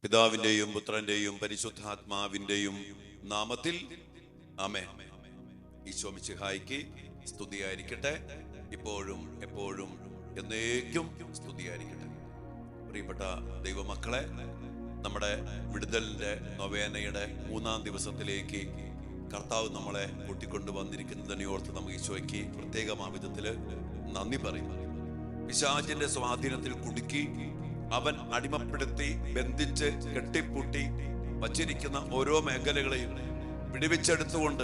പിതാവിന്റെയും പുത്രന്റെയും പരിശുദ്ധാത്മാവിന്റെയും നാമത്തിൽ ആമേൻ. ഈശോ മിശിഹായ്ക്ക് സ്തുതിയായിരിക്കട്ടെ. ഇപ്പോഴും എപ്പോഴും എന്നേക്കും സ്തുതിയായിരിക്കട്ടെ. പ്രിയപ്പെട്ട ദൈവമക്കളെ, നമ്മുടെ വിടുതലിന്റെ നൊവേനയുടെ 3-ാം ദിവസത്തിലേക്ക് കർത്താവ് നമ്മളെ കൂട്ടിക്കൊണ്ടു വന്നിരിക്കുന്നതിനെ ഓർത്ത് നമുക്ക് ഈശോയ്ക്ക് പ്രത്യേകം ആ വിധത്തില് നന്ദി പറയും. പിശാചിന്റെ സ്വാധീനത്തിൽ കുടുക്കി അവൻ അടിമപ്പെടുത്തി ബന്ധിച്ച് കെട്ടിപ്പൂട്ടി വച്ചിരിക്കുന്ന ഓരോ മേഖലകളെയും വിടുവിച്ചെടുത്തുകൊണ്ട്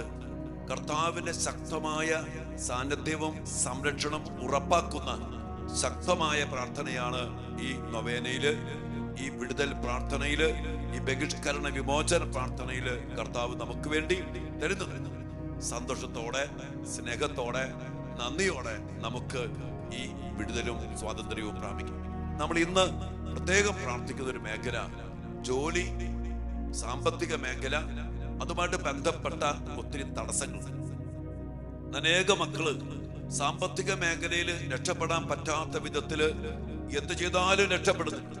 കർത്താവിന്റെ ശക്തമായ സാന്നിധ്യവും സംരക്ഷണം ഉറപ്പാക്കുന്ന ശക്തമായ പ്രാർത്ഥനയാണ് ഈ നൊവേനയില്, ഈ വിടുതൽ പ്രാർത്ഥനയില്, ഈ ബഹിഷ്കരണ വിമോചന പ്രാർത്ഥനയില് കർത്താവ് നമുക്ക് വേണ്ടി തരുന്നു. സന്തോഷത്തോടെ, സ്നേഹത്തോടെ, നന്ദിയോടെ നമുക്ക് ഈ വിടുതലും സ്വാതന്ത്ര്യവും പ്രാപിക്കും. നമ്മൾ ഇന്ന് പ്രത്യേകം പ്രാർത്ഥിക്കുന്ന ഒരു മേഖല ജോലി, സാമ്പത്തിക മേഖല, അതുമായിട്ട് ബന്ധപ്പെട്ട ഒത്തിരി തടസ്സങ്ങൾ. അനേക മക്കള് സാമ്പത്തിക മേഖലയിൽ രക്ഷപ്പെടാൻ പറ്റാത്ത വിധത്തില് എന്ത് ചെയ്താലും രക്ഷപ്പെടുന്നുണ്ട്.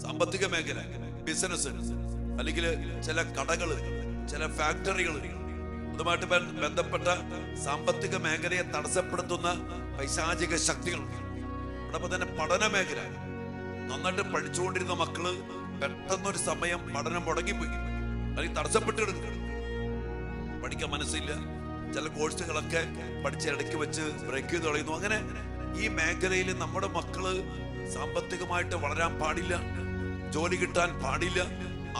സാമ്പത്തിക മേഖല, ബിസിനസ്, അല്ലെങ്കിൽ ചില കടകള്, ചില ഫാക്ടറികൾ, അതുമായിട്ട് ബന്ധപ്പെട്ട സാമ്പത്തിക മേഖലയെ തടസ്സപ്പെടുത്തുന്ന പൈശാചിക ശക്തികൾ. അതോടൊപ്പം തന്നെ പഠന മേഖല, നന്നായിട്ട് പഠിച്ചുകൊണ്ടിരുന്ന മക്കള് പെട്ടെന്നൊരു സമയം പഠനം മുടങ്ങിപ്പോയി, അല്ലെങ്കിൽ തടസ്സപ്പെട്ട് കിടക്കും. പഠിക്കാൻ മനസ്സില്ല, ചില കോഴ്സുകളൊക്കെ പഠിച്ച് ഇടയ്ക്ക് വെച്ച് ബ്രേക്ക് ചെയ്ത് കളയുന്നു. അങ്ങനെ ഈ മേഖലയിൽ നമ്മുടെ മക്കള് സാമ്പത്തികമായിട്ട് വളരാൻ പാടില്ല, ജോലി കിട്ടാൻ പാടില്ല,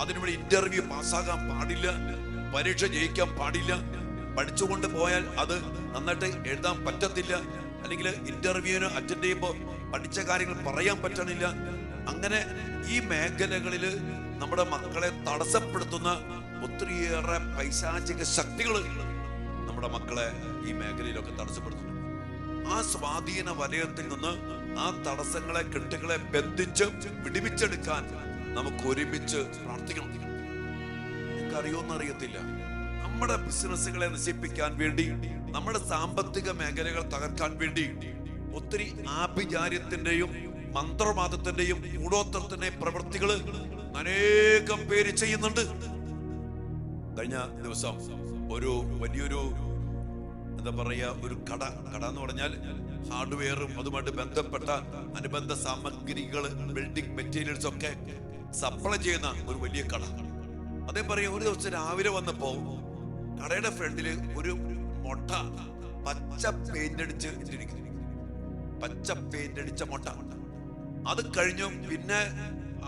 അതിനുവേണ്ടി ഇന്റർവ്യൂ പാസ്സാകാൻ പാടില്ല, പരീക്ഷ ജയിക്കാൻ പാടില്ല, പഠിച്ചുകൊണ്ട് പോയാൽ അത് നന്നായിട്ട് എഴുതാൻ പറ്റത്തില്ല, അല്ലെങ്കിൽ ഇന്റർവ്യൂവിന് അറ്റൻഡ് ചെയ്യുമ്പോൾ പഠിച്ച കാര്യങ്ങൾ പറയാൻ പറ്റണില്ല. അങ്ങനെ ഈ മേഖലകളിൽ നമ്മുടെ മക്കളെ തടസ്സപ്പെടുത്തുന്ന ഒത്തിരിയേറെ പൈശാചിക ശക്തികൾ നമ്മുടെ മക്കളെ ഈ മേഖലയിലൊക്കെ തടസ്സപ്പെടുത്തുന്നു. ആ സ്വാധീന വലയത്തിൽ നിന്ന് ആ തടസ്സങ്ങളെ, കെട്ടുകളെ ബന്ധിച്ച് വിടുവിച്ചെടുക്കാൻ നമുക്ക് ഒരുമിച്ച് പ്രാർത്ഥിക്കണം. നിങ്ങൾക്ക് അറിയോന്നറിയത്തില്ല, നമ്മുടെ ബിസിനസ്സുകളെ നശിപ്പിക്കാൻ വേണ്ടി, നമ്മുടെ സാമ്പത്തിക മേഖലകൾ തകർക്കാൻ വേണ്ടി ഒത്തിരി ആഭിചാര്യത്തിന്റെയും മന്ത്രവാദത്തിന്റെയും കൂടോത്രത്തിന്റെയും പ്രവൃത്തികൾ അനേകം പേര് ചെയ്യുന്നുണ്ട്. കഴിഞ്ഞ ദിവസം ഒരു വലിയൊരു എന്താ പറയാ, ഒരു കട എന്ന് പറഞ്ഞാൽ ഹാർഡ്വെയറും അതുമായിട്ട് ബന്ധപ്പെട്ട അനുബന്ധ സാമഗ്രികൾ, ബിൽഡിംഗ് മെറ്റീരിയൽസ് ഒക്കെ സപ്ലൈ ചെയ്യുന്ന ഒരു വലിയ കട. അതേ പറയാ, ഒരു ദിവസം രാവിലെ വന്നപ്പോ കടയുടെ ഫ്രണ്ടില് ഒരു മൊട്ട പച്ച പെയിന്റ് അടിച്ച് ഇട്ടിരിക്കുന്നു. പച്ച പെയിന്റ് അടിച്ച മൊട്ട. അത് കഴിഞ്ഞു പിന്നെ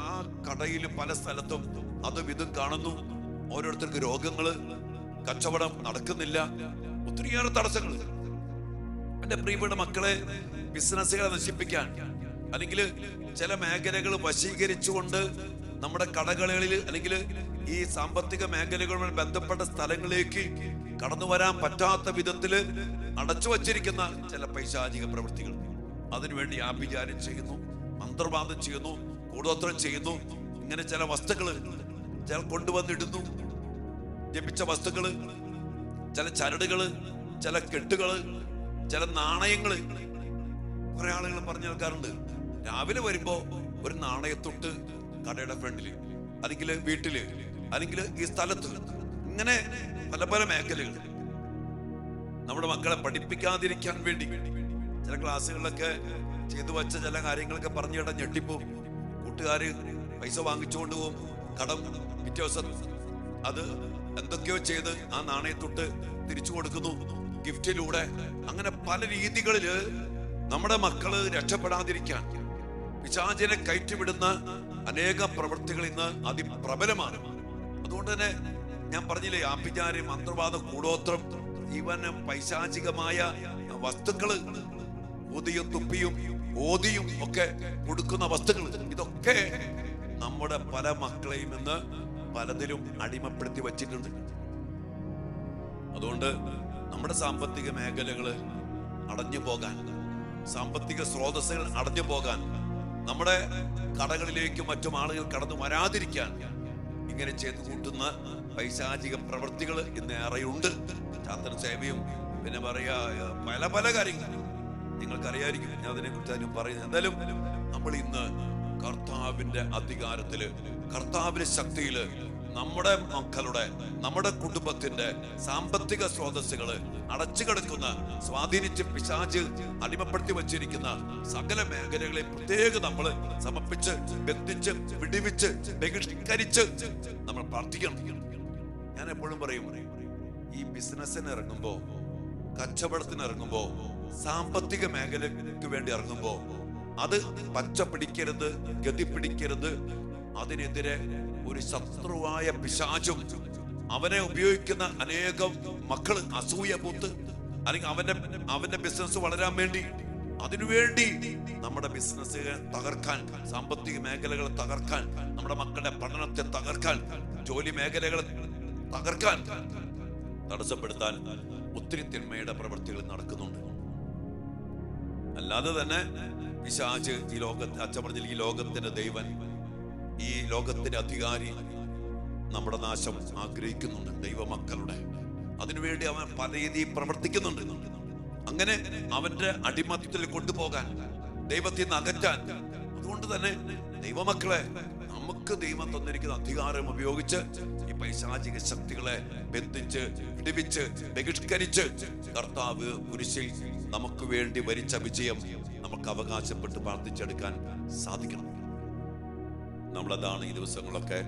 ആ കടയിൽ പല സ്ഥലത്തും അതും ഇതും കാണുന്നു. ഓരോരുത്തർക്ക് രോഗങ്ങള്, കച്ചവടം നടക്കുന്നില്ല, ഒത്തിരിയേറെ തടസ്സങ്ങൾ. എന്റെ പ്രിയപ്പെട്ട മക്കളെ, ബിസിനസ്സുകളെ നശിപ്പിക്കാൻ, അല്ലെങ്കിൽ ചില മേഖലകൾ വശീകരിച്ചുകൊണ്ട് നമ്മുടെ കടകളിൽ അല്ലെങ്കിൽ ഈ സാമ്പത്തിക മേഖലകളുമായി ബന്ധപ്പെട്ട സ്ഥലങ്ങളിലേക്ക് കടന്നു വരാൻ പറ്റാത്ത വിധത്തില് അടച്ചു വച്ചിരിക്കുന്ന ചില പൈശാചിക പ്രവൃത്തികൾ. അതിനുവേണ്ടി ആഭിചാരം ചെയ്യുന്നു, മന്ത്രവാദം ചെയ്യുന്നു, കൂടോത്രം ചെയ്യുന്നു. ഇങ്ങനെ ചില വസ്തുക്കള് ചില കൊണ്ടുവന്നിടുന്നു, ജപിച്ച വസ്തുക്കള്, ചില ചരടുകള്, ചില കെട്ടുകള്, ചില നാണയങ്ങള്. കുറെ ആളുകൾ പറഞ്ഞു കേൾക്കാറുണ്ട്, രാവിലെ വരുമ്പോ ഒരു നാണയത്തൊട്ട് കടയുടെ ഫ്രണ്ടില്, അല്ലെങ്കിൽ വീട്ടില്, അല്ലെങ്കിൽ ഈ സ്ഥലത്ത്. ഇങ്ങനെ പല പല മേഖലകൾ നമ്മുടെ മക്കളെ പഠിപ്പിക്കാതിരിക്കാൻ വേണ്ടി ചില ക്ലാസ്സുകളിലൊക്കെ ചെയ്തു വച്ച ചില കാര്യങ്ങളൊക്കെ പറഞ്ഞു കേട്ടാൽ ഞെട്ടിപ്പോവും. കൂട്ടുകാര് പൈസ വാങ്ങിച്ചുകൊണ്ട് പോകും, കടം പിറ്റേ ദിവസം അത് എന്തൊക്കെയോ ചെയ്ത് ആ നാണയത്തൊട്ട് തിരിച്ചു കൊടുക്കുന്നു ഗിഫ്റ്റിലൂടെ. അങ്ങനെ പല രീതികളില് നമ്മുടെ മക്കള് രക്ഷപ്പെടാതിരിക്കാൻ പിശാചിനെ കയറ്റിവിടുന്ന അനേക പ്രവൃത്തികൾ ഇന്ന് അതിപ്രബലമാണ്. അതുകൊണ്ട് തന്നെ ഞാൻ പറഞ്ഞില്ലേ, ആഭിചാരം, മന്ത്രവാദം, കൂടോത്രം, ഇവന് പൈശാചികമായ വസ്തുക്കള്, ഊതിയും തുപ്പിയും ഓതിയും ഒക്കെ കൊടുക്കുന്ന വസ്തുക്കൾ, ഇതൊക്കെ നമ്മുടെ പല മക്കളെയും ഇന്ന് പലതിലും അടിമപ്പെടുത്തി വച്ചിട്ടുണ്ട്. അതുകൊണ്ട് നമ്മുടെ സാമ്പത്തിക മേഖലകള് അടഞ്ഞു പോകാൻ, സാമ്പത്തിക സ്രോതസ്സുകൾ അടഞ്ഞു പോകാൻ, നമ്മുടെ കടകളിലേക്കും മറ്റും ആളുകൾ കടന്നു വരാതിരിക്കാൻ ഇങ്ങനെ ചെയ്തു കൂട്ടുന്ന പൈശാചിക പ്രവൃത്തികൾ ഇന്ന് ഏറെയുണ്ട്. ചാത്തൻ സേവയും പിന്നെ പറയാ പല പല കാര്യങ്ങൾ നിങ്ങൾക്കറിയായിരിക്കും, ഞാൻ അതിനെ കുറിച്ച് പറയുന്നത്. എന്തായാലും നമ്മൾ ഇന്ന് കർത്താവിന്റെ അധികാരത്തില്, കർത്താവിന്റെ ശക്തിയില് നമ്മുടെ മക്കളുടെ, നമ്മുടെ കുടുംബത്തിന്റെ സാമ്പത്തിക സ്രോതസ്സുകള് അടച്ചു കിടക്കുന്ന, സ്വാധീനിച്ച് പിശാച് അടിമപ്പെടുത്തി വച്ചിരിക്കുന്ന സകല മേഖലകളെ പ്രത്യേകം നമ്മൾ സമർപ്പിച്ച്, ബന്ധിച്ച്, വിടിവിച്ച്, ബഹിഷ്കരിച്ച് നമ്മൾ പ്രാർത്ഥിക്കണം. ഞാൻ എപ്പോഴും പറയും, ഈ ബിസിനസ്സിന് ഇറങ്ങുമ്പോ, കച്ചവടത്തിന് ഇറങ്ങുമ്പോ, സാമ്പത്തിക മേഖലയ്ക്ക് വേണ്ടി ഇറങ്ങുമ്പോ അത് പച്ച പിടിക്കരുത്, ഗതി പിടിക്കരുത്. അതിനെതിരെ ഒരു ശത്രുവായ പിശാചും അവനെ ഉപയോഗിക്കുന്ന അനേകം മക്കള് അസൂയ പൂത്ത്, അല്ലെങ്കിൽ അവന്റെ ബിസിനസ് വളരാൻ വേണ്ടി, അതിനുവേണ്ടി നമ്മുടെ ബിസിനസ് തകർക്കാൻ, സാമ്പത്തിക മേഖലകൾ തകർക്കാൻ, നമ്മുടെ മക്കളുടെ പഠനത്തെ തകർക്കാൻ, ജോലി മേഖലകൾ തകർക്കാൻ, തടസ്സപ്പെടുത്താൻ ഒത്തിരി തിന്മയുടെ പ്രവൃത്തികൾ നടക്കുന്നുണ്ട്. അല്ലാതെ തന്നെ പിശാച് ഈ ലോകത്ത്, അച്ഛൻ പറഞ്ഞില്ല, ഈ ലോകത്തിന്റെ ദൈവൻ, ഈ ലോകത്തിന്റെ അധികാരി നമ്മുടെ നാശം ആഗ്രഹിക്കുന്നുണ്ട്, ദൈവമക്കളുടെ. അതിനുവേണ്ടി അവൻ പല രീതിയിൽ പ്രവർത്തിക്കുന്നുണ്ട്. അങ്ങനെ അവന്റെ അടിമത്തത്തിൽ കൊണ്ടുപോകാൻ, ദൈവത്തിൽ നിന്ന് അകറ്റാൻ. അതുകൊണ്ട് തന്നെ ദൈവമക്കളെ, നമുക്ക് ദൈവം തന്നിരിക്കുന്ന അധികാരം ഉപയോഗിച്ച് ഈ പൈശാചിക ശക്തികളെ ബന്ധിച്ച്, വിടുവിച്ച്, ബഹിഷ്കരിച്ച് കർത്താവ് കുരിശിൽ നമുക്ക് വേണ്ടി വരിച്ച വിജയം നമുക്ക് അവകാശപ്പെട്ട് പ്രാർത്ഥിച്ചെടുക്കാൻ സാധിക്കണം. നമ്മളതാണ് ഈ ദിവസങ്ങളൊക്കെ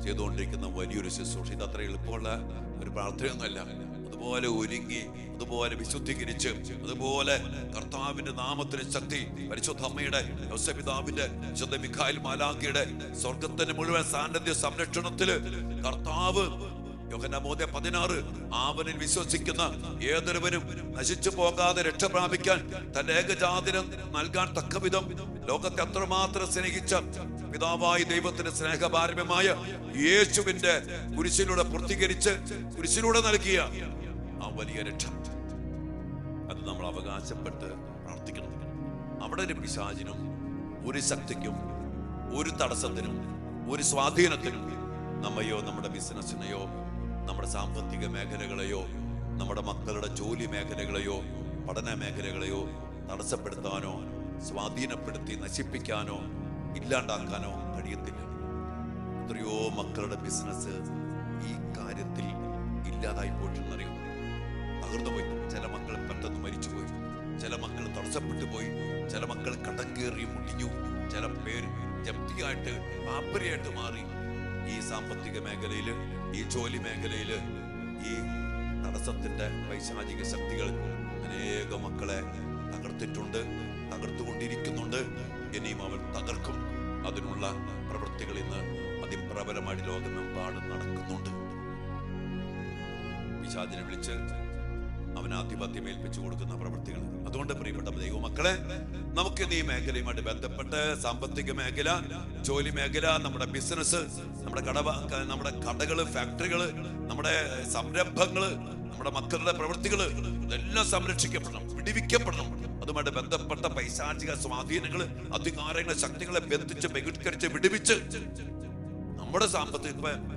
ചെയ്തുകൊണ്ടിരിക്കുന്ന വലിയൊരു ശുശ്രൂഷ. ഇത് അത്ര എളുപ്പമുള്ള ഒരു പ്രാർത്ഥനയൊന്നുമല്ല. അതുപോലെ ഒരുങ്ങി, അതുപോലെ വിശുദ്ധീകരിച്ച്, അതുപോലെ കർത്താവിന്റെ നാമത്തിന് ശക്തി, പരിശുദ്ധ അമ്മയുടെ, യോസേപ്പിതാവിന്റെ, വിശുദ്ധ മിഖായേൽ മാലാഖയുടെ സ്വർഗത്തിന്റെ മുഴുവൻ സാന്നിധ്യ സംരക്ഷണത്തില് കർത്താവ്, യോഹന്നാൻ 3:16, അവനിൽ വിശ്വസിക്കുന്ന ഏതൊരുവനും നശിച്ചു പോകാതെ രക്ഷ പ്രാപിക്കാൻ തന്റെ ഏകജാതനം നൽകാൻ തക്കവിധം ലോകത്തെ അത്രമാത്രം സ്നേഹിച്ച പിതാവായ ദൈവത്തിന്റെ സ്നേഹപാരമ്യമായ യേശുവിന്റെ കുരിശിലൂടെ പൂർത്തീകരിച്ച്, കുരിശിലൂടെ നൽകിയ ആ വലിയ രക്ഷ, അത് നമ്മൾ അവകാശപ്പെട്ട് പ്രാർത്ഥിക്കണം. അവിടെ ഒരു പിശാചിനും, ഒരു ശക്തിക്കും, ഒരു തടസ്സത്തിനും, ഒരു സ്വാധീനത്തിനും നമ്മയോ, നമ്മുടെ ബിസിനസ്സിനെയോ, നമ്മുടെ സാമ്പത്തിക മേഖലകളെയോ, നമ്മുടെ മക്കളുടെ ജോലി മേഖലകളെയോ, പഠന മേഖലകളെയോ തടസ്സപ്പെടുത്താനോ, സ്വാധീനപ്പെടുത്തി നശിപ്പിക്കാനോ, ഇല്ലാണ്ടാക്കാനോ കഴിയത്തില്ല. എത്രയോ മക്കളുടെ ബിസിനസ് ഈ കാര്യത്തിൽ ഇല്ലാതായി പോയിട്ടെന്നറിയോ, തകർന്നു പോയി. ചില മക്കൾ പെട്ടെന്ന് മരിച്ചുപോയി, ചില മക്കൾ തടസ്സപ്പെട്ടു പോയി, ചില മക്കൾ കടം കയറി മുടിഞ്ഞു, ചില പേര് ജപ്തിയായിട്ട്, പാപ്പരയായിട്ട് മാറി. ഈ സാമ്പത്തിക മേഖലയില്, ഈ ജോലി മേഖലയില് ഈ തടസ്സത്തിന്റെ പൈശാചിക ശക്തികൾ അനേക മക്കളെ തകർത്തിട്ടുണ്ട്, തകർത്തുകൊണ്ടിരിക്കുന്നുണ്ട്. ഇനിയും അവർ തകർക്കും. അതിനുള്ള പ്രവൃത്തികൾ ഇന്ന് അതിപ്രബലമായി ലോകമെമ്പാടും നടക്കുന്നുണ്ട്. പിശാചിനെ വിളിച്ച് അവനാധിപത്യം ഏൽപ്പിച്ചു കൊടുക്കുന്ന പ്രവൃത്തികൾ. അതുകൊണ്ട് പ്രിയപ്പെട്ട ദൈവമക്കളെ, നമുക്ക് ഈ മേഖലയുമായിട്ട് ബന്ധപ്പെട്ട് സാമ്പത്തിക മേഖല, ജോലി മേഖല, നമ്മുടെ ബിസിനസ്, നമ്മുടെ കടകള്, ഫാക്ടറികള്, നമ്മുടെ സംരംഭങ്ങള്, നമ്മുടെ മക്കളുടെ പ്രവൃത്തികള്, ഇതെല്ലാം സംരക്ഷിക്കപ്പെടണം, വിടിവിക്കപ്പെടണം. അതുമായിട്ട് ബന്ധപ്പെട്ട പൈശാചിക സ്വാധീനങ്ങള്, അധികാരങ്ങളെ, ശക്തികളെ ബന്ധിച്ച്, ബഹിഷ്കരിച്ച്, വിടുവിച്ച് നമ്മുടെ സാമ്പത്തിക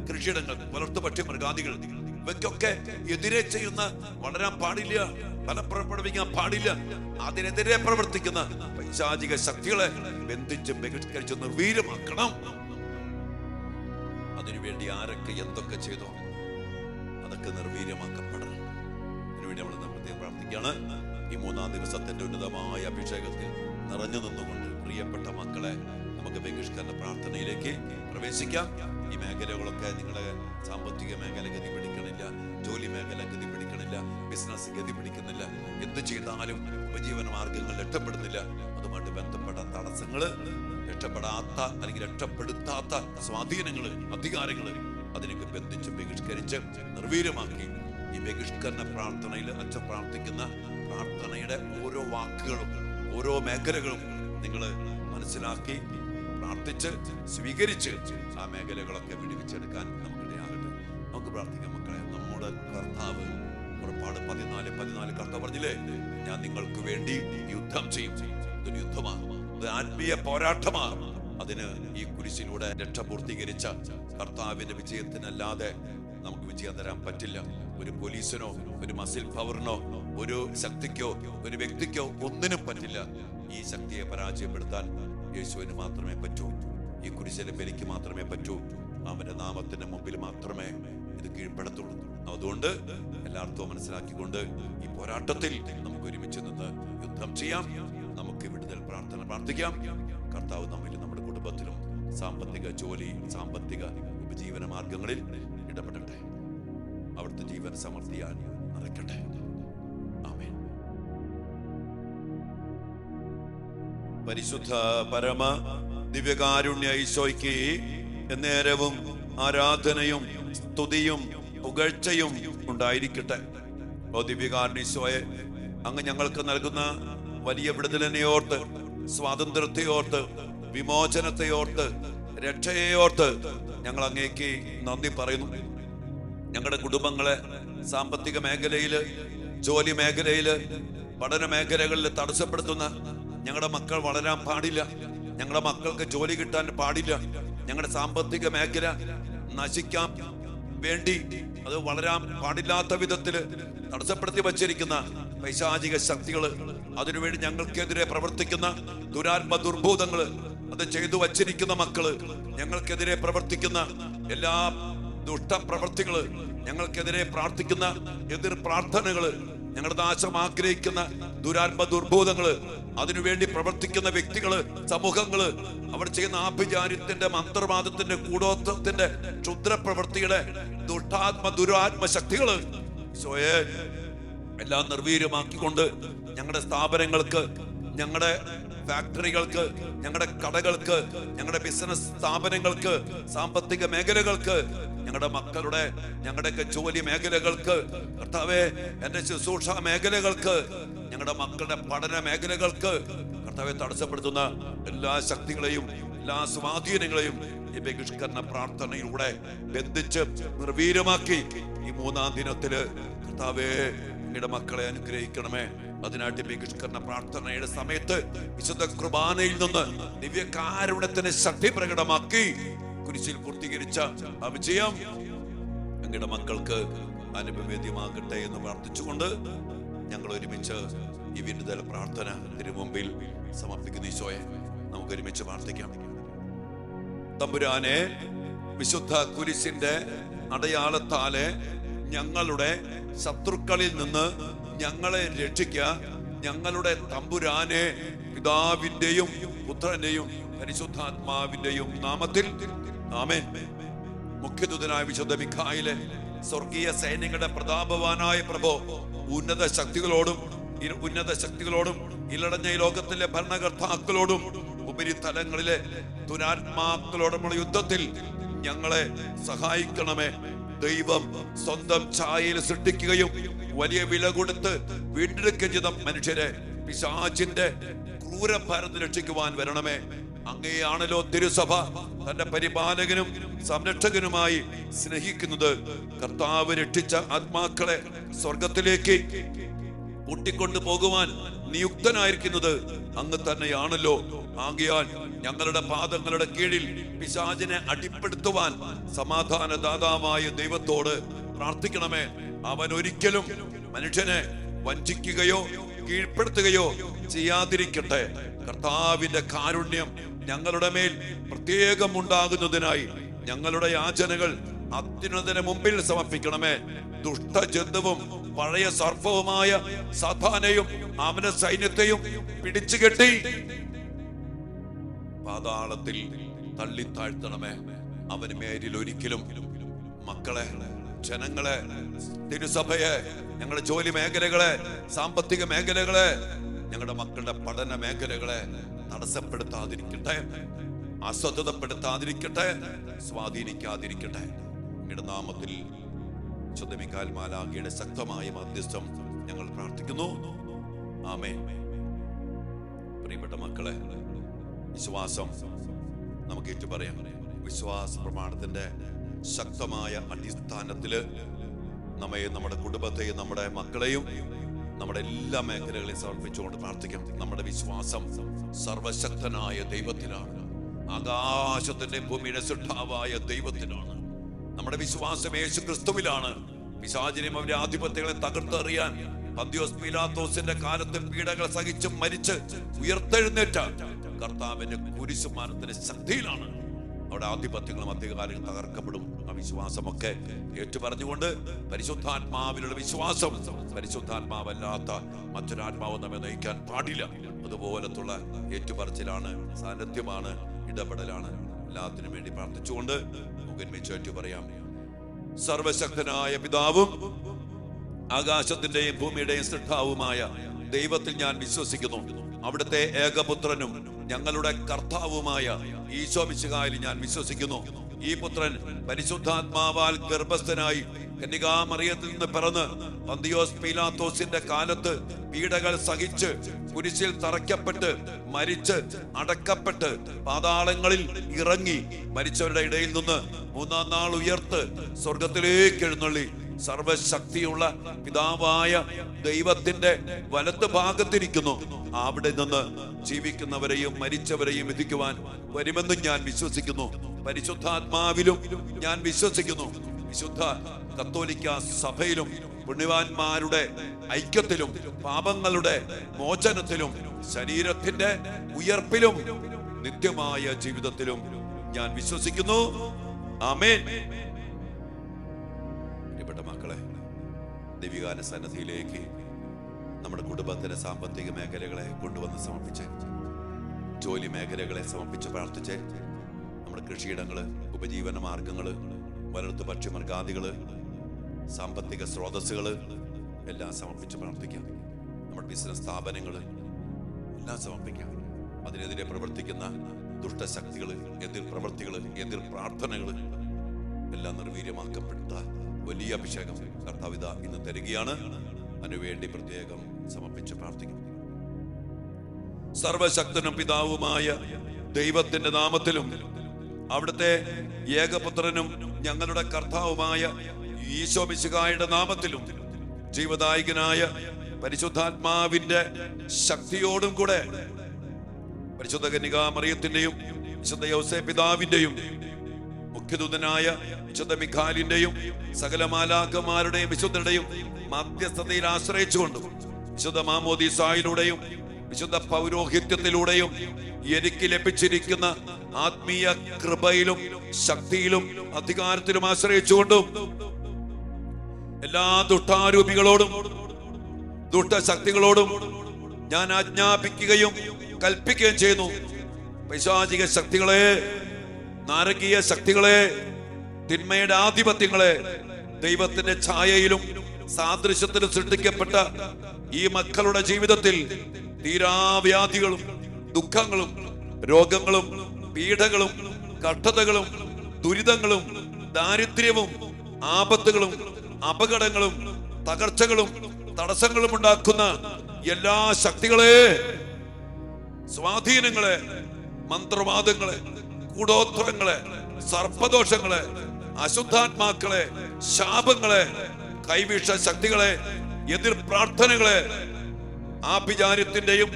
കൃഷിയിടങ്ങൾ, വളർത്തുപക്ഷി മൃഗാദികൾ, ഇവയ്ക്കൊക്കെ എതിരെ ചെയ്യുന്ന, വളരാൻ പാടില്ല, ഫലപ്രവടിക്കാൻ പാടില്ല, അതിനെതിരെ പ്രവർത്തിക്കുന്ന പൈശാചിക ശക്തികളെ ബന്ധിച്ച്, ബഹിഷ്കരിച്ച് നിർവീര്യമാക്കണം. അതിനുവേണ്ടി ആരൊക്കെ എന്തൊക്കെ ചെയ്തോ അതൊക്കെ നിർവീര്യമാക്കപ്പെടണം. അതിനുവേണ്ടി നമ്മൾ പ്രത്യേകം പ്രാർത്ഥിക്കുകയാണ്. ഈ 3-ാം ദിവസത്തിന്റെ ഉന്നതമായ അഭിഷേകത്തിൽ നിറഞ്ഞു നിന്നുകൊണ്ട് പ്രിയപ്പെട്ട മക്കളെ, നമുക്ക് ബഹിഷ്കരണ പ്രാർത്ഥനയിലേക്ക് പ്രവേശിക്കാം. ഈ മേഖലകളൊക്കെ, നിങ്ങളുടെ സാമ്പത്തിക മേഖല ഗതി പിടിക്കണില്ല, ജോലി മേഖല ഗതി പിടിക്കണില്ല, ബിസിനസ് ഗതി പിടിക്കുന്നില്ല, എന്ത് ചെയ്താലും ഉപജീവന മാർഗങ്ങൾ രക്ഷപ്പെടുന്നില്ല. അതുമായിട്ട് ബന്ധപ്പെട്ട തടസ്സങ്ങള്, രക്ഷപ്പെടാത്ത അല്ലെങ്കിൽ രക്ഷപ്പെടുത്താത്ത സ്വാധീനങ്ങള്, അധികാരങ്ങള്, അതിനൊക്കെ ബന്ധിച്ച്, ബഹിഷ്കരിച്ച്, നിർവീര്യമാക്കി ഈ ബഹിഷ്കരണ പ്രാർത്ഥനയിൽ അച്ഛൻ പ്രാർത്ഥിക്കുന്ന പ്രാർത്ഥനയുടെ ഓരോ വാക്കുകളും, ഓരോ മേഖലകളും നിങ്ങൾ മനസ്സിലാക്കി പ്രാർത്ഥിച്ച് സ്വീകരിച്ച് ആ മേഖലകളൊക്കെ വിടുവിച്ചെടുക്കാൻ നമുക്കിടയാകട്ടെ. നമുക്ക് പ്രാർത്ഥിക്കാം മക്കളെ. നമ്മുടെ കർത്താവ് പുറപ്പാട് 14:14 കർത്താവ് പറഞ്ഞില്ലേ, ഞാൻ നിങ്ങൾക്ക് വേണ്ടി യുദ്ധം ചെയ്യും. ഇതൊരു യുദ്ധമാണ്, ഇത് ആത്മീയ പോരാട്ടമാണ്. അതിന് ഈ കുരിശിലൂടെ രക്ഷ പൂർത്തീകരിച്ച കർത്താവിന്റെ വിജയത്തിനല്ലാതെ നമുക്ക് വിജയം തരാൻ പറ്റില്ല. ഒരു പോലീസിനോ, ഒരു മസിൽ പവറിനോ, ഒരു ശക്തിക്കോ, ഒരു വ്യക്തിക്കോ ഒന്നിനും പറ്റില്ല ഈ ശക്തിയെ പരാജയപ്പെടുത്താൻ. യേശുവിന് മാത്രമേ പറ്റൂ. ഈ കുരിശിലെ ബലിക്ക് മാത്രമേ പറ്റൂ. അവന്റെ നാമത്തിന്റെ മുമ്പിൽ മാത്രമേ ഇത് കീഴ്പ്പെടുത്തുള്ളൂ. അതുകൊണ്ട് എല്ലാവർക്കും മനസ്സിലാക്കിക്കൊണ്ട് ഈ പോരാട്ടത്തിൽ നമുക്ക് ഒരുമിച്ച് നിന്ന് യുദ്ധം ചെയ്യാം. നമുക്ക് വിടുതൽ പ്രാർത്ഥിക്കാം. കർത്താവ് നമ്മിലും നമ്മുടെ കുടുംബത്തിലും സാമ്പത്തിക ജോലി, സാമ്പത്തിക ഉപജീവന മാർഗങ്ങളിൽ ഇടപെടട്ടെ. അവിടുത്തെ ജീവൻ സമൃദ്ധിയാൽ നിറയ്ക്കട്ടെ. ആമേൻ. പരിശുദ്ധ പരമ ദിവ്യകാരുണ്യ ഈശോയ്ക്ക് എന്നേരവും ആരാധനയും സ്തുതിയും പുകഴ്ചയും ഉണ്ടായിരിക്കട്ടെ. ഓ ദിവ്യകാരുണ്യ ഈശോയെ, അങ്ങ് ഞങ്ങൾക്ക് നൽകുന്ന വലിയ വിടുതലിനെ ഓർത്ത്, സ്വാതന്ത്ര്യത്തെ ഓർത്ത്, വിമോചനത്തെ ഓർത്ത്, രക്ഷയെ ഓർത്ത് ഞങ്ങൾ അങ്ങേക്ക് നന്ദി പറയുന്നു. ഞങ്ങളുടെ കുടുംബങ്ങളെ സാമ്പത്തിക മേഖലയില്, ജോലി മേഖലയില്, പഠന മേഖലകളിൽ തടസ്സപ്പെടുത്തുന്ന ഞങ്ങളുടെ മക്കൾ വളരാൻ പാടില്ല. ഞങ്ങളുടെ മക്കൾക്ക് ജോലി കിട്ടാൻ പാടില്ല. ഞങ്ങളുടെ സാമ്പത്തിക മേഖല നശിക്കാൻ വേണ്ടി, അത് വളരാൻ പാടില്ലാത്ത വിധത്തില് തടസ്സപ്പെടുത്തി വച്ചിരിക്കുന്ന പൈശാചിക ശക്തികള്, അതിനുവേണ്ടി ഞങ്ങൾക്കെതിരെ പ്രവർത്തിക്കുന്ന ദുരാത്മ ദുർഭൂതങ്ങള്, അത് ചെയ്തു വച്ചിരിക്കുന്ന മക്കള്, ഞങ്ങൾക്കെതിരെ പ്രവർത്തിക്കുന്ന എല്ലാ ദുഷ്ടപ്രവർത്തികള്, ഞങ്ങൾക്കെതിരെ പ്രാർത്ഥിക്കുന്ന എതിർ പ്രാർത്ഥനകള്, ഞങ്ങളുടെ നാശം ആഗ്രഹിക്കുന്ന ദുരാത്മ ദുർഭൂതങ്ങള്, അതിനുവേണ്ടി പ്രവർത്തിക്കുന്ന വ്യക്തികള്, സമൂഹങ്ങള്, അവർ ചെയ്യുന്ന ആഭിചാര്യത്തിന്റെ, മന്ത്രവാദത്തിന്റെ, കൂടോത്രത്തിന്റെ, ക്ഷുദ്രപ്രവൃത്തിയുടെ ദുരാത്മ ശക്തികള് ഈശോയെ എല്ലാം നിർവീര്യമാക്കിക്കൊണ്ട് ഞങ്ങളുടെ സ്ഥാപനങ്ങൾക്ക്, ഞങ്ങളുടെ ഫാക്ടറികൾക്ക്, ഞങ്ങളുടെ കടകൾക്ക്, ഞങ്ങളുടെ ബിസിനസ് സ്ഥാപനങ്ങൾക്ക്, സാമ്പത്തിക മേഖലകൾക്ക്, ഞങ്ങളുടെ മക്കളുടെ, ഞങ്ങളുടെയൊക്കെ ജോലി മേഖലകൾക്ക്, കർത്താവേ എന്റെ ശുശ്രൂഷ മേഖലകൾക്ക്, ഞങ്ങളുടെ മക്കളുടെ പഠന മേഖലകൾക്ക് കർത്താവെ തടസ്സപ്പെടുത്തുന്ന എല്ലാ ശക്തികളെയും, എല്ലാ സ്വാധീനങ്ങളെയും ഈ ബഹിഷ്കരണ പ്രാർത്ഥനയിലൂടെ ബന്ധിച്ച് നിർവീര്യമാക്കി ഈ 3-ാം ദിനത്തില് കർത്താവേ അങ്ങയുടെ മക്കളെ അനുഗ്രഹിക്കണമേ. അതിനായിട്ട് ബഹിഷ്കരണ പ്രാർത്ഥനയുടെ സമയത്ത് വിശുദ്ധ കുർബാനയിൽ നിന്ന് ദിവ്യകാരുണ്യത്തിന് ശക്തി പ്രകടമാക്കി കുരിശിൽ പൂർത്തീകരിച്ച ആ വിജയം അങ്ങയുടെ മക്കൾക്ക് അനുഭവേദ്യമാകട്ടെ എന്ന് പ്രാർത്ഥിച്ചുകൊണ്ട് ഞങ്ങൾ ഒരുമിച്ച് ഈ വിടുതൽ പ്രാർത്ഥന തിരുമുമ്പിൽ സമർപ്പിക്കുന്ന ഈശോയെ നമുക്ക് ഒരുമിച്ച് പ്രാർത്ഥിക്കാം. തമ്പുരാനെ, വിശുദ്ധ കുരിശിന്റെ അടയാളത്താലെ ഞങ്ങളുടെ ശത്രുക്കളിൽ നിന്ന് ഞങ്ങളെ രക്ഷിക്ക. ഞങ്ങളുടെ തമ്പുരാനെ, പിതാവിന്റെയും പുത്രന്റെയും പരിശുദ്ധാത്മാവിന്റെയും നാമത്തിൽ ആമേൻ. മുഖ്യദൂതനായ വിശുദ്ധ മിഖായേലെ, സ്വർഗീയ സൈന്യങ്ങളുടെ പ്രതാപവാനായ പ്രഭോ, ഉന്നത ശക്തികളോടും ഇലടഞ്ഞ ലോകത്തിലെ ഭരണകർത്താക്കളോടും ഉപരിതലങ്ങളിലെ ദുരാത്മാക്കളോടുമുള്ള യുദ്ധത്തിൽ ഞങ്ങളെ സഹായിക്കണമേ. ദൈവം സ്വന്തം ഛായയിൽ സൃഷ്ടിക്കുകയും വലിയ വില കൊടുത്ത് വീണ്ടെടുക്കുകയും ചെയ്ത മനുഷ്യരെ പിശാചിന്റെ ക്രൂരഭാരത്തിൽ രക്ഷിക്കുവാൻ വരണമേ. അങ്ങനെയാണല്ലോ തിരുസഭ തന്റെ പരിപാലകനും സംരക്ഷകനുമായി സ്നേഹിക്കുന്നത്. കർത്താവ് രക്ഷിച്ച ആത്മാക്കളെ സ്വർഗത്തിലേക്ക് കൂട്ടിക്കൊണ്ടു പോകുവാൻ നിയുക്തനായിരിക്കുന്നത് അങ്ങ് തന്നെയാണല്ലോ. ആകയാൽ ഞങ്ങളുടെ പാദങ്ങളുടെ കീഴിൽ പിശാചിനെ അടിപ്പെടുത്തുവാൻ സമാധാനദാതാവായ ദൈവത്തോട് പ്രാർത്ഥിക്കണമേ. അവൻ ഒരിക്കലും മനുഷ്യനെ വഞ്ചിക്കുകയോ കീഴ്പ്പെടുത്തുകയോ ചെയ്യാതിരിക്കട്ടെ. കർത്താവിന്റെ കാരുണ്യം ഞങ്ങളുടെ മേൽ പ്രത്യേകം ഉണ്ടാകുന്നതിനായി ഞങ്ങളുടെ യാചനകൾ അത്യുന്നതന് മുമ്പിൽ സമർപ്പിക്കണമേ. ദുഷ്ടജന്തുവും പഴയ സർപ്പവുമായ സാത്താനെയും അവന്റെ സൈന്യത്തെയും പിടിച്ചുകെട്ടി പാതാളത്തിൽ തള്ളിത്താഴ്ത്തണമേ. അവന് മേലിൽ ഒരിക്കലും മക്കളെ, ജനങ്ങളെ, തിരുസഭയെ, ഞങ്ങളുടെ ജോലി മേഖലകളെ, സാമ്പത്തിക മേഖലകളെ, ഞങ്ങളുടെ മക്കളുടെ പഠന മേഖലകളെ തടസ്സപ്പെടുത്താതിരിക്കട്ടെ, അസ്വസ്ഥതപ്പെടുത്താതിരിക്കട്ടെ, സ്വാധീനിക്കാതിരിക്കട്ടെ. അങ്ങയുടെ നാമത്തിൽ വിശുദ്ധ മിഖായേൽ മാലാഖയുടെ ശക്തമായ മധ്യസ്ഥം ഞങ്ങൾ പ്രാർത്ഥിക്കുന്നു. ആമേൻ. പ്രിയപ്പെട്ട മക്കളെ, വിശ്വാസം നമുക്ക് ഏറ്റു പറയാം. വിശ്വാസ പ്രമാണത്തിന്റെ ശക്തമായ അടിസ്ഥാനത്തില് നമ്മയും നമ്മുടെ കുടുംബത്തെയും നമ്മുടെ മക്കളെയും നമ്മുടെ എല്ലാ മേഖലകളെയും സമർപ്പിച്ചുകൊണ്ട് പ്രാർത്ഥിക്കാം. നമ്മുടെ വിശ്വാസം സർവശക്തനായ ദൈവത്തിലാണ്, ആകാശത്തിന്റെ ഭൂമിയുടെ സൃഷ്ടാവായ ദൈവത്തിലാണ്. നമ്മുടെ വിശ്വാസം യേശു ക്രിസ്തുവിലാണ്. പിശാചിനെയും അവന്റെ ആധിപത്യങ്ങളെ തകർത്തെറിയാൻ പന്തിയോസ് പീലാത്തോസിന്റെ കാലത്ത് പീഡകൾ സഹിച്ചും മരിച്ച് ഉയർത്തെഴുന്നേറ്റ കർത്താവിന്റെ കുരിശുമാനത്തിന്റെ ശക്തിയിലാണ് അവിടെ ആധിപത്യങ്ങളും അധികാരങ്ങളും തകർക്കപ്പെടും. ആ വിശ്വാസമൊക്കെ ഏറ്റുപറഞ്ഞുകൊണ്ട് പരിശുദ്ധാത്മാവിലുള്ള വിശ്വാസം, പരിശുദ്ധാത്മാവല്ലാത്ത മറ്റൊരാത്മാവ് നമ്മെ നയിക്കാൻ പാടില്ല. അതുപോലത്തുള്ള ഏറ്റുപറച്ചിലാണ്, സാന്നിധ്യമാണ്, ഇടപെടലാണ്. എല്ലാത്തിനും വേണ്ടി പ്രാർത്ഥിച്ചുകൊണ്ട് നമുക്ക് ഒരുമിച്ച് ഏറ്റു പറയാം. സർവശക്തനായ പിതാവും ആകാശത്തിന്റെയും ഭൂമിയുടെയും സൃഷ്ടാവുമായ ദൈവത്തിൽ ഞാൻ വിശ്വസിക്കുന്നു. അവിടുത്തെ ഏകപുത്രനും ഞങ്ങളുടെ കർത്താവുമായ ഈശോ മിശിഹായിൽ ഞാൻ വിശ്വസിക്കുന്നു. ഈ പുത്രൻ പരിശുദ്ധാത്മാവാൽ ഗർഭസ്ഥനായി കന്യകാമറിയത്തിൽ നിന്ന് പിറന്ന് പന്തിയോസ് പീലാത്തോസിന്റെ കാലത്ത് പീഡകൾ സഹിച്ച് കുരിശിൽ തറയ്ക്കപ്പെട്ട് മരിച്ച് അടക്കപ്പെട്ട് പാതാളങ്ങളിൽ ഇറങ്ങി മരിച്ചവരുടെ ഇടയിൽ നിന്ന് മൂന്നാം നാൾ ഉയർത്ത് സ്വർഗത്തിലേക്ക് എഴുന്നള്ളി സർവശക്തിയുള്ള പിതാവായ ദൈവത്തിന്റെ വലത്ത് ഭാഗത്തിരിക്കുന്നു. അവിടെ നിന്ന് ജീവിക്കുന്നവരെയും മരിച്ചവരെയും വിധിക്കുവാൻ വരുമെന്നും ഞാൻ വിശ്വസിക്കുന്നു. പരിശുദ്ധാത്മാവിലും ഞാൻ വിശ്വസിക്കുന്നു. വിശുദ്ധ കത്തോലിക്ക സഭയിലും പുണ്യവാന്മാരുടെ ഐക്യത്തിലും പാപങ്ങളുടെ മോചനത്തിലും ശരീരത്തിന്റെ ഉയർപ്പിലും നിത്യമായ ജീവിതത്തിലും ഞാൻ വിശ്വസിക്കുന്നു. ആമേൻ. പ്രിയപ്പെട്ട മക്കളെ, ദൈവികാന സന്നിധിയിലേക്ക് നമ്മുടെ കുടുംബത്തിന്റെ സാമ്പത്തിക മേഖലകളെ കൊണ്ടുവന്ന് സമർപ്പിച്ച്, ജോലി മേഖലകളെ സമർപ്പിച്ച് പ്രാർത്ഥിച്ച്, നമ്മുടെ കൃഷിയിടങ്ങള്, ഉപജീവന മാർഗങ്ങള്, വളർത്തു പക്ഷിമൃഗാദികള്, സാമ്പത്തിക സ്രോതസ്സുകള് എല്ലാം സമർപ്പിച്ച് പ്രാർത്ഥിക്കാം. നമ്മുടെ ബിസിനസ് സ്ഥാപനങ്ങള് എല്ലാം സമർപ്പിക്കാം. അതിനെതിരെ പ്രവർത്തിക്കുന്ന ദുഷ്ടശക്തികള്, എതിർ പ്രവൃത്തികള്, എതിർ പ്രാർത്ഥനകള് എല്ലാം നിർവീര്യമാക്കപ്പെട്ട വലിയ അഭിഷേകം കർത്താവിത ഇന്ന് തരികയാണ്. അതിനുവേണ്ടി പ്രത്യേകം സമർപ്പിച്ച് പ്രാർത്ഥിക്കും. സർവശക്തനും പിതാവുമായ ദൈവത്തിന്റെ നാമത്തിലും അവിടുത്തെ ഏകപുത്രനും ഞങ്ങളുടെ കർത്താവുമായ ഈശോ മിശിഹായുടെ നാമത്തിലും ജീവദായകനായ പരിശുദ്ധാത്മാവിന്റെ ശക്തിയോടും കൂടെ പരിശുദ്ധ കന്യകാമറിയത്തിന്റെയും വിശുദ്ധ യോസേപ്പ് പിതാവിന്റെയും മുഖ്യദൂതനായ വിശുദ്ധ മിഖായിലിന്റെയും സകല മാലാഖമാരുടെയും വിശുദ്ധരുടെയും മധ്യസ്ഥതയിൽ ആശ്രയിച്ചുകൊണ്ടും വിശുദ്ധ മാമോദീസായിലൂടെയും വിശുദ്ധ പൗരോഹിത്യത്തിലൂടെയും എനിക്ക് ലഭിച്ചിരിക്കുന്ന ആത്മീയ കൃപയിലും ശക്തിയിലും അധികാരത്തിലും ആശ്രയിച്ചുകൊണ്ടും എല്ലാ ദുഷ്ടാരൂപികളോടും ദുഷ്ടശക്തികളോടും ഞാൻ ആജ്ഞാപിക്കുകയും കൽപ്പിക്കുകയും ചെയ്യുന്നു. പൈശാചിക ശക്തികളെ, നാരകീയ ശക്തികളെ, തിന്മയുടെ ആധിപത്യങ്ങളെ, ദൈവത്തിന്റെ ഛായയിലും സാദൃശ്യത്തിലും സൃഷ്ടിക്കപ്പെട്ട ഈ മക്കളുടെ ജീവിതത്തിൽ തീരാവ്യാധികളും ദുഃഖങ്ങളും രോഗങ്ങളും പീഡകളും കഷ്ടതകളും ദുരിതങ്ങളും ദാരിദ്ര്യവും ആപത്തുകളും അപകടങ്ങളും തകർച്ചകളും തടസ്സങ്ങളും ഉണ്ടാക്കുന്ന എല്ലാ ശക്തികളെ, സ്വാധീനങ്ങളെ, മന്ത്രവാദങ്ങളെ, കൂടോത്രങ്ങളെ, സർപ്പദോഷങ്ങളെ, അശുദ്ധാത്മാക്കളെ, ശാപങ്ങളെ, കൈവിഷ ശക്തികളെ, എതിർ പ്രാർത്ഥനകളെ, ആഭിചാര്യത്തിന്റെയും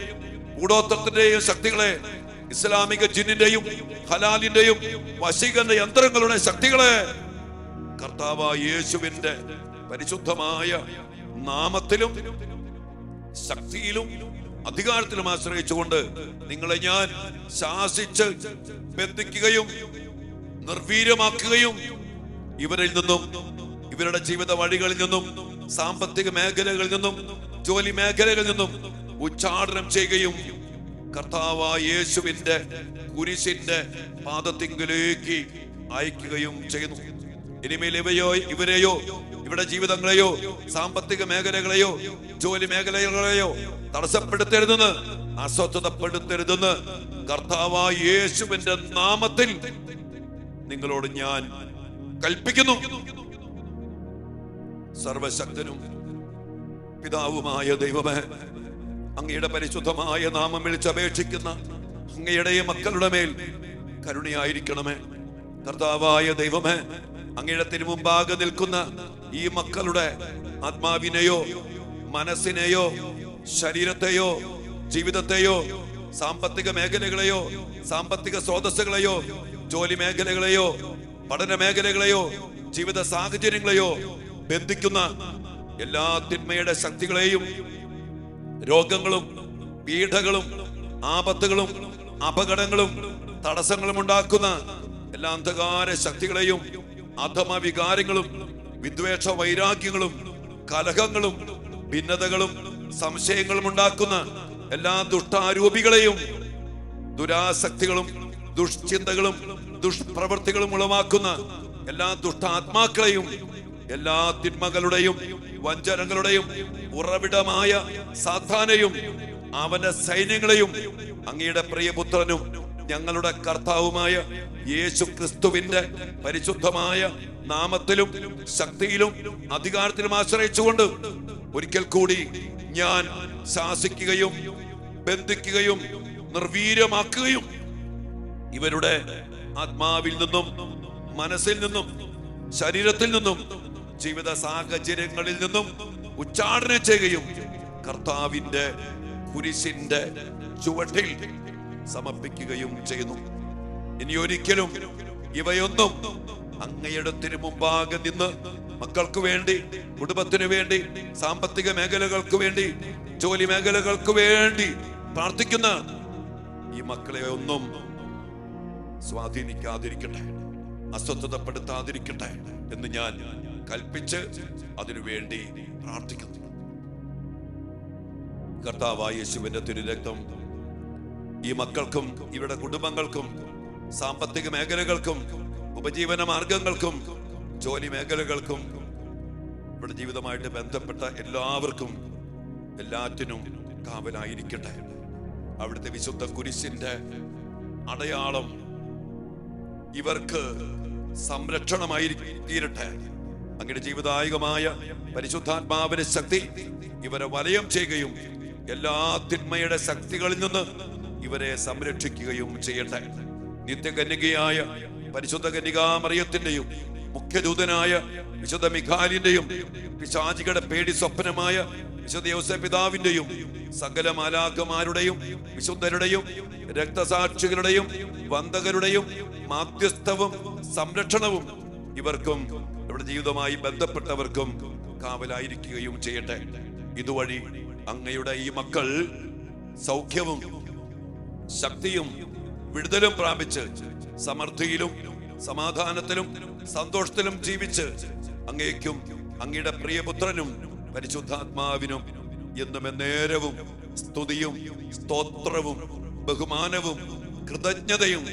കൂടോത്രത്തിന്റെയും ശക്തികളെ, ഇസ്ലാമിക ജിന്നിന്റെയും ഹലാലിന്റെയും വശീകരണ യന്ത്രങ്ങളുടെ ശക്തികളെ കർത്താവായ യേശുവിന്റെ പരിശുദ്ധമായ നാമത്തിലും ശക്തിയിലും അധികാരത്തിലും ആശ്രയിച്ചുകൊണ്ട് നിങ്ങളെ ഞാൻ ശാസിച്ച് ബന്ധിക്കുകയും നിർവീര്യമാക്കുകയും ഇവരിൽ നിന്നും, ഇവരുടെ ജീവിത വഴികളിൽ നിന്നും, സാമ്പത്തിക മേഖലകളിൽ നിന്നും, ജോലി മേഖലകളിൽ നിന്നും ഉച്ചാടനം ചെയ്യുകയും കർത്താവായ യേശുവിന്റെ കുരിശിന്റെ പാദത്തിങ്കിലേക്ക് അയക്കുകയും ചെയ്യുന്നു. ഇനിമേൽ ഇവരെയോ ഇവരുടെ ജീവിതങ്ങളെയോ സാമ്പത്തിക മേഖലകളെയോ ജോലി മേഖലകളെയോ തടസ്സപ്പെടുത്തരുതെന്ന്, അസ്വസ്ഥതപ്പെടുത്തരുതെന്ന് കർത്താവായ യേശുവിന്റെ നാമത്തിൽ നിങ്ങളോട് ഞാൻ കൽപ്പിക്കുന്നു. സർവശക്തനും പിതാവുമായ ദൈവമേ, അങ്ങയുടെ പരിശുദ്ധമായ നാമം വിളിച്ചപേക്ഷിക്കുന്ന അങ്ങയുടെ മക്കളുടെ മേൽ കരുണയായിരിക്കണമേ. കർത്താവായ ദൈവമേ, അങ്ങയുടെ തിരുമുമ്പാകെ നിൽക്കുന്ന ഈ മക്കളുടെ ആത്മാവിനെയോ മനസ്സിനെയോ ശരീരത്തെയോ ജീവിതത്തെയോ സാമ്പത്തിക മേഖലകളെയോ സാമ്പത്തിക സ്രോതസ്സുകളെയോ ജോലി മേഖലകളെയോ പഠന മേഖലകളെയോ ജീവിത സാഹചര്യങ്ങളെയോ ബന്ധിക്കുന്ന എല്ലാ തിന്മയുടെ ശക്തികളെയും രോഗങ്ങളും പീഡകളും ആപത്തുകളും അപകടങ്ങളും തടസ്സങ്ങളും ഉണ്ടാക്കുന്ന എല്ലാ അന്ധകാര ശക്തികളെയും, അധമ വികാരങ്ങളും, വിദ്വേഷ വൈരാഗ്യങ്ങളും, കലഹങ്ങളും, ഭിന്നതകളും, സംശയങ്ങളും ഉണ്ടാക്കുന്ന എല്ലാ ദുഷ്ടാരൂപികളെയും, ദുരാസക്തികളും ദുഷ്ചിന്തകളും ദുഷ്പ്രവൃത്തികളും ഉളവാക്കുന്ന എല്ലാ ദുഷ്ടാത്മാക്കളെയും, എല്ലാ തിന്മകളുടെയും വഞ്ചനകളുടെയും ഉറവിടമായ സാത്താനെയും അവന്റെ സൈന്യങ്ങളെയും അങ്ങയുടെ പ്രിയപുത്രനും ഞങ്ങളുടെ കർത്താവുമായ യേശു ക്രിസ്തുവിന്റെ പരിശുദ്ധമായ നാമത്തിലും ശക്തിയിലും അധികാരത്തിലും ആശ്രയിച്ചുകൊണ്ട് ഒരിക്കൽ കൂടി ഞാൻ ശാസിക്കുകയും ബന്ധിക്കുകയും നിർവീര്യമാക്കുകയും ഇവരുടെ ആത്മാവിൽ നിന്നും മനസ്സിൽ നിന്നും ശരീരത്തിൽ നിന്നും ജീവിത സാഹചര്യങ്ങളിൽ നിന്നും ഉച്ചാടനം ചെയ്യുകയും കർത്താവിന്റെ കുരിശിന്റെ ചുവട്ടിൽ സമർപ്പിക്കുകയും ചെയ്യുന്നു. ഇനി ഒരിക്കലും ഇവയൊന്നും അങ്ങയുടെ തിരുമുമ്പാകെ നിന്ന് മക്കൾക്ക് വേണ്ടി, കുടുംബത്തിനു വേണ്ടി, സാമ്പത്തിക മേഖലകൾക്ക് വേണ്ടി, ജോലി മേഖലകൾക്ക് വേണ്ടി പ്രാർത്ഥിക്കുന്ന ഈ മക്കളെ ഒന്നും സ്വാധീനിക്കാതിരിക്കട്ടെ, അസ്വസ്ഥതപ്പെടുത്താതിരിക്കട്ടെ എന്ന് ഞാൻ കൽപ്പിച്ച് അതിനുവേണ്ടി പ്രാർത്ഥിക്കുന്നു. കർത്താവായ യേശുവിന്റെ തിരുരക്തം ഈ മക്കൾക്കും ഇവരുടെ കുടുംബങ്ങൾക്കും സാമ്പത്തിക മേഖലകൾക്കും ഉപജീവന മാർഗങ്ങൾക്കും ജോലി മേഖലകൾക്കും ഇവിടെ ജീവിതമായിട്ട് ബന്ധപ്പെട്ട എല്ലാവർക്കും എല്ലാറ്റിനും കാവലായിരിക്കട്ടെ. അവിടുത്തെ വിശുദ്ധ കുരിശിന്റെ അടയാളം ഇവർക്ക് സംരക്ഷണമായി തീരട്ടെ. അങ്ങയുടെ ജീവിതായികമായ പരിശുദ്ധാത്മാവിന്റെ ശക്തി ഇവരെ വലയം ചെയ്യുകയും എല്ലാ തിന്മയുടെ ശക്തികളിൽ നിന്ന് ഇവരെ സംരക്ഷിക്കുകയും ചെയ്യട്ടെ. നിത്യകന്യകയായ പരിശുദ്ധ കന്യകാമറിയത്തിന്റെയും മുഖ്യദൂതനായ വിശുദ്ധ മിഖായിലിന്റെയും പിശാചികളുടെ പേടി സ്വപ്നമായ വിശുദ്ധ യോസേപ്പ് പിതാവിന്റെയും സകല മാലാഖമാരുടെയും വിശുദ്ധരുടെയും രക്തസാക്ഷികളുടെയും വന്ദകരുടെയും മാധ്യസ്ഥവും സംരക്ഷണവും ഇവർക്കും ഇവിടെ ജീവിതവുമായി ബന്ധപ്പെട്ടവർക്കും കാവലായിരിക്കുകയും ചെയ്യട്ടെ. ഇതുവഴി അങ്ങയുടെ ഈ മക്കൾ സൗഖ്യവും ശക്തിയും വിടുതലും പ്രാപിച്ച് സമൃദ്ധിയിലും സമാധാനത്തിലും സന്തോഷത്തിലും ജീവിച്ച് അങ്ങേക്കും അങ്ങയുടെ പ്രിയപുത്രനും പരിശുദ്ധാത്മാവിനും എന്നും എന്നേരവും സ്തുതിയും സ്തോത്രവും ബഹുമാനവും കൃതജ്ഞതയും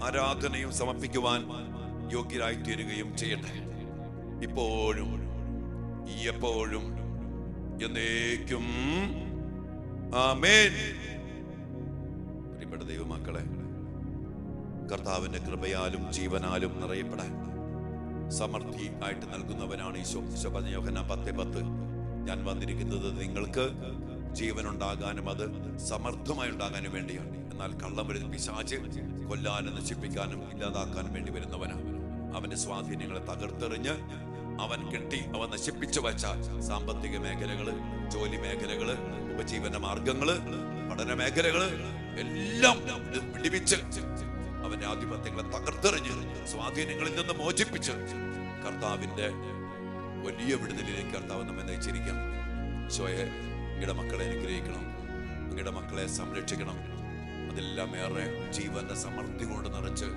ആരാധനയും സമർപ്പിക്കുവാൻ യോഗ്യരായി തീരുകയും ചെയ്യട്ടെ. ഇപ്പോഴും എപ്പോഴും എന്നേക്കും ആമേൻ. പ്രിയപ്പെട്ട ദൈവമക്കളെ, കർത്താവിന്റെ കൃപയാലും ജീവനാലും നിറയപ്പെടാൻ സമൃദ്ധി ആയിട്ട് നൽകുന്നവനാണ് ഈശോ. ഈശോ പറഞ്ഞ യോഹന്നാൻ 10:10, ഞാൻ വന്നിരിക്കുന്നത് നിങ്ങൾക്ക് ജീവനുണ്ടാകാനും അത് സമർത്ഥമായി ഉണ്ടാകാനും വേണ്ടിയാണ്. എന്നാൽ കള്ളം വരുന്ന പിശാച് കൊല്ലാനും നശിപ്പിക്കാനും ഇല്ലാതാക്കാനും വേണ്ടി വരുന്നവനാണ്. അവന്റെ സ്വാധീനങ്ങളെ തകർത്തെറിഞ്ഞ് അവൻ കെട്ടി അവൻ നശിപ്പിച്ചു വച്ച സാമ്പത്തിക മേഖലകള്, ജോലി മേഖലകള്, ഉപജീവന മാർഗങ്ങള്, പഠന മേഖലകള് എല്ലാം വിടിവിച്ച് അവന്റെ ആധിപത്യങ്ങളെ തകർത്തെറിഞ്ഞ് സ്വാധീനങ്ങളിൽ നിന്ന് മോചിപ്പിച്ച് കർത്താവിന്റെ വലിയ വിടുതലിലേക്ക് കർത്താവ് നമ്മെ നയിച്ചിരിക്കണം. ഈശോയെ, അങ്ങയുടെ മക്കളെ അനുഗ്രഹിക്കണം, അങ്ങയുടെ മക്കളെ സംരക്ഷിക്കണം. അതെല്ലാം ഏറെ ജീവന്റെ സമൃദ്ധി കൊണ്ട് നിറച്ച്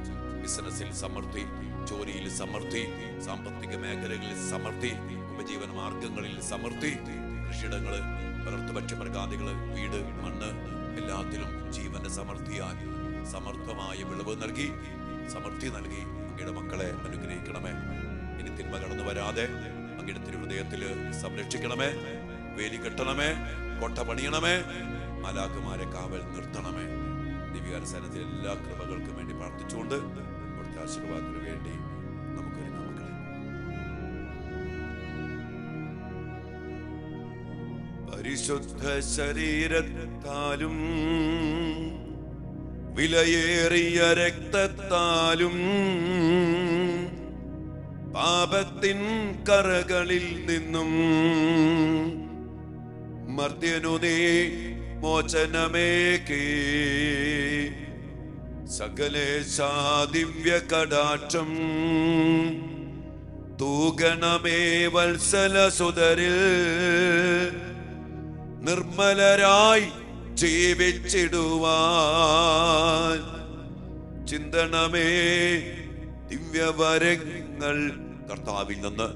ബിസിനസ്സിൽ സമൃദ്ധി, ജോലിയിൽ സമൃദ്ധി, സാമ്പത്തിക മേഖലകളിൽ സമൃദ്ധി, ഉപജീവന മാർഗങ്ങളിൽ സമൃദ്ധി, കൃഷിയിടങ്ങള്, വളർത്തുഭക്ഷ്യമൃഗാദികള്, വീട്, മണ്ണ് എല്ലാത്തിലും ജീവന്റെ സമൃദ്ധിയാൽ സമർത്ഥമായ വിളവ് നൽകി സമൃദ്ധി നൽകി അങ്ങയുടെ മക്കളെ അനുഗ്രഹിക്കണമേ. ഇനി തിന്മ കടന്നു വരാതെ അങ്ങയുടെ തിരുഹൃദയത്തില് സംരക്ഷിക്കണമേ. വേലി കെട്ടണമേ, കൊട്ട പണിയണമേ, മാലാഖമാരെ കാവൽ നിർത്തണമേ. ദിവ്യാരസനത്തിൽ എല്ലാ കൃപകൾക്കും വേണ്ടി പ്രാർത്ഥിച്ചുകൊണ്ട് അവിടുത്തെ ആശീർവാദത്തിന് വേണ്ടി നമുക്കൊരു മക്കളെ പരിശുദ്ധ ശരീരത്താലും വിലയേറിയ രക്തത്താലും പാപത്തിൻ കറകളിൽ നിന്നും മർത്യനു നീ മോചനമേകി സകലേശാ ദിവ്യ കടാക്ഷം തൂഗണമേ വത്സല സുതരിൽ നിർമ്മലരായി ജീവിച്ചിടുവാൻ ചിന്തണമേ ദിവ്യവരങ്ങൾ. കർത്താവിൽ നിന്ന്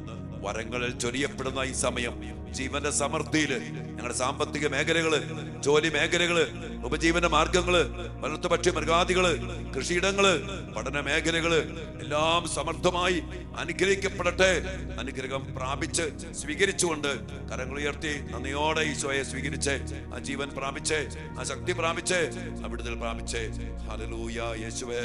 വരങ്ങളിൽ ചൊരിയപ്പെടുന്ന ഈ സമയം ജീവന്റെ സമൃദ്ധിയില് ഞങ്ങളുടെ സാമ്പത്തിക മേഖലകള്, ജോലി മേഖലകള്, ഉപജീവന മാർഗങ്ങള്, വളർത്തുപക്ഷി മൃഗാദികള്, കൃഷിയിടങ്ങള്, പഠന മേഖലകള് എല്ലാം സമൃദ്ധമായി അനുഗ്രഹിക്കപ്പെടട്ടെ. അനുഗ്രഹം പ്രാപിച്ച് സ്വീകരിച്ചുകൊണ്ട് കരങ്ങൾ ഉയർത്തി നന്ദിയോടെ ഈശോയെ സ്വീകരിച്ച് ആ ജീവൻ പ്രാപിച്ച് ആ ശക്തി പ്രാപിച്ച് ആ വിടുതൽ പ്രാപിച്ച്. ഹല്ലേലൂയ യേശുവേ.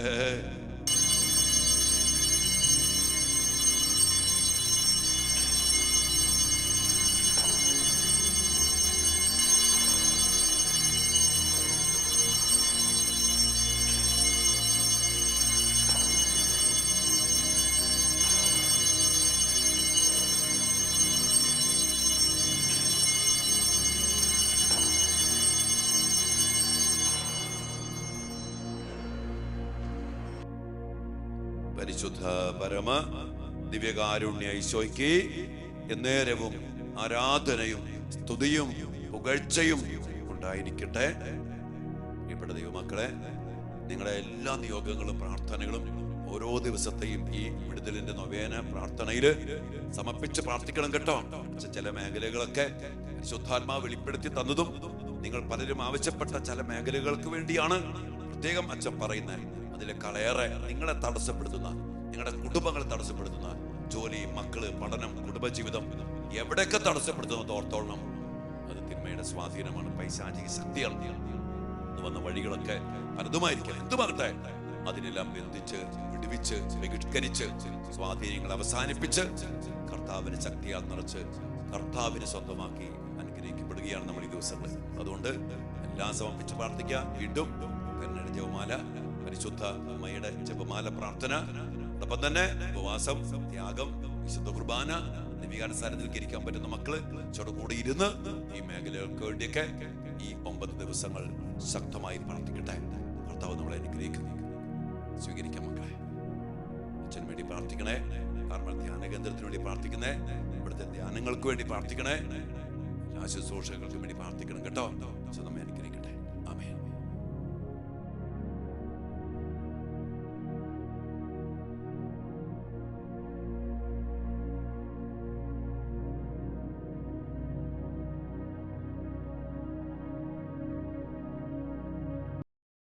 പരിശുദ്ധ പരമ ദിവ്യകാരുണ്യ ഈശോയ്ക്ക് എന്നേരവും ആരാധനയും സ്തുതിയും പുകഴ്ചയും ഉണ്ടായിരിക്കട്ടെ. പ്രിയപ്പെട്ട ദൈവമക്കളെ, നിങ്ങളുടെ എല്ലാ നിയോഗങ്ങളും പ്രാർത്ഥനകളും ഓരോ ദിവസത്തെയും ഈ വിടുതലിന്റെ നൊവേന പ്രാർത്ഥനയില് സമർപ്പിച്ച് പ്രാർത്ഥിക്കണം കേട്ടോ. ചില മേഖലകളൊക്കെ പരിശുദ്ധാത്മാവ് വെളിപ്പെടുത്തി തന്നതും നിങ്ങൾ പലരും ആവശ്യപ്പെട്ട ചില മേഖലകൾക്ക് വേണ്ടിയാണ് പ്രത്യേകം അച്ഛൻ പറയുന്നത്. അതിലേക്കാളേറെ നിങ്ങളെ തടസ്സപ്പെടുത്തുന്ന, നിങ്ങളുടെ കുടുംബങ്ങളെ തടസ്സപ്പെടുത്തുന്ന ജോലി, മക്കള്, പഠനം, കുടുംബജീവിതം എവിടെയൊക്കെ തടസ്സപ്പെടുത്തുന്നത് ഓർത്തോളണം. അത് തിന്മയുടെ സ്വാധീനമാണ്, പൈശാചിക ശക്തിയാണ്. വന്ന വഴികളൊക്കെ പലതുമായിരിക്കാം, എന്തുമാകട്ടെ അതിനെല്ലാം ബന്ധിച്ച് വിടുവിച്ച് ബഹിഷ്കരിച്ച് സ്വാധീനങ്ങൾ അവസാനിപ്പിച്ച് കർത്താവിന് ശക്തിയാൽ നിറച്ച് കർത്താവിനെ സ്വന്തമാക്കി അനുഗ്രഹിക്കപ്പെടുകയാണ് നമ്മൾ ഈ ദിവസങ്ങളിൽ. അതുകൊണ്ട് എല്ലാം സമർപ്പിച്ച് പ്രാർത്ഥിക്കാം. വീണ്ടും കരുണയുടെ ജപമാല, പരിശുദ്ധ അമ്മയുടെ ജപമാല പ്രാർത്ഥന, അതോടൊപ്പം തന്നെ ഉപവാസം, ത്യാഗം, വിശുദ്ധ കുർബാന, ദിവ്യാനുസാരത്തിൽ ഇരിക്കാൻ പറ്റുന്ന മക്കള് കൂടി ഇരുന്ന് ഈ മേഖലകൾക്ക് വേണ്ടിയൊക്കെ ഈ 9 ദിവസങ്ങൾ ശക്തമായി പ്രാർത്ഥിക്കട്ടെ. കർത്താവ് നമ്മളെ അനുഗ്രഹിക്കുന്നു. സ്വീകരിക്കാം മക്കളെ. അച്ഛന് വേണ്ടി പ്രാർത്ഥിക്കണേ. കാരണം ധ്യാന കേന്ദ്രത്തിന് വേണ്ടി പ്രാർത്ഥിക്കണേ. ഇവിടുത്തെ ധ്യാനങ്ങൾക്ക് വേണ്ടി പ്രാർത്ഥിക്കണേ. എല്ലാ ശുശ്രൂഷകൾക്കും വേണ്ടി പ്രാർത്ഥിക്കണം കേട്ടോ. നമ്മെ അനുഗ്രഹിക്കട്ടെ.